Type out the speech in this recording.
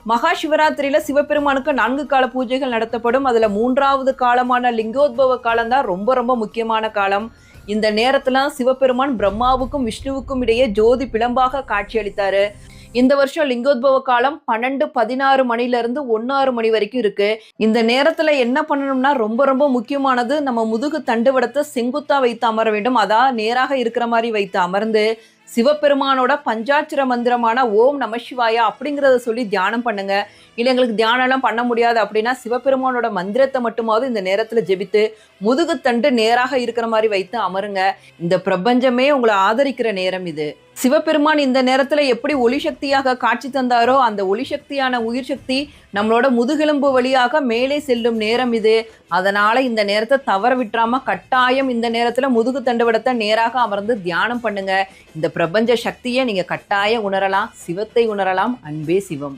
மகா சிவராத்திரியில சிவபெருமானுக்கு 4 கால பூஜைகள் நடத்தப்படும். அதுல 3வது காலமான லிங்கோத்பவ காலம் தான் ரொம்ப ரொம்ப முக்கியமான காலம். இந்த நேரத்துல சிவபெருமான் பிரம்மாவுக்கும் விஷ்ணுவுக்கும் இடையே ஜோதி பிளம்பாக காட்சியளித்தாரு. இந்த வருஷம் லிங்கோத்பவ காலம் 12:16 மணில இருந்து 1:06 மணி வரைக்கும் இருக்கு. இந்த நேரத்துல என்ன பண்ணணும்னா ரொம்ப ரொம்ப முக்கியமானது, நம்ம முதுகு தண்டுவடத்தை செங்குத்தா வைத்து அமர வேண்டும். அதான் நேராக இருக்கிற மாதிரி வைத்து அமர்ந்து சிவபெருமானோட பஞ்சாட்சர மந்திரமான ஓம் நம சிவாயா அப்படிங்கிறத சொல்லி தியானம் பண்ணுங்க. இல்லை எங்களுக்கு தியானம் எல்லாம் பண்ண முடியாது அப்படின்னா சிவபெருமானோட மந்திரத்தை மட்டுமாவது இந்த நேரத்துல ஜெபித்து முதுகுத்தண்டு நேராக இருக்கிற மாதிரி வைத்து அமருங்க. இந்த பிரபஞ்சமே உங்களை ஆதரிக்கிற நேரம் இது. சிவபெருமான் இந்த நேரத்துல எப்படி ஒளி சக்தியாக காட்சி தந்தாரோ அந்த ஒளி சக்தியான உயிர் சக்தி நம்மளோட முதுகெலும்பு வழியாக மேலே செல்லும் நேரம் இது. அதனால இந்த நேரத்தை தவற விட்டுறாம கட்டாயம் இந்த நேரத்துல முதுகு தண்டுவடத்தை நேராக அமர்ந்து தியானம் பண்ணுங்க. இந்த பிரபஞ்ச சக்தியை நீங்க கட்டாயம் உணரலாம், சிவத்தை உணரலாம். அன்பே சிவம்.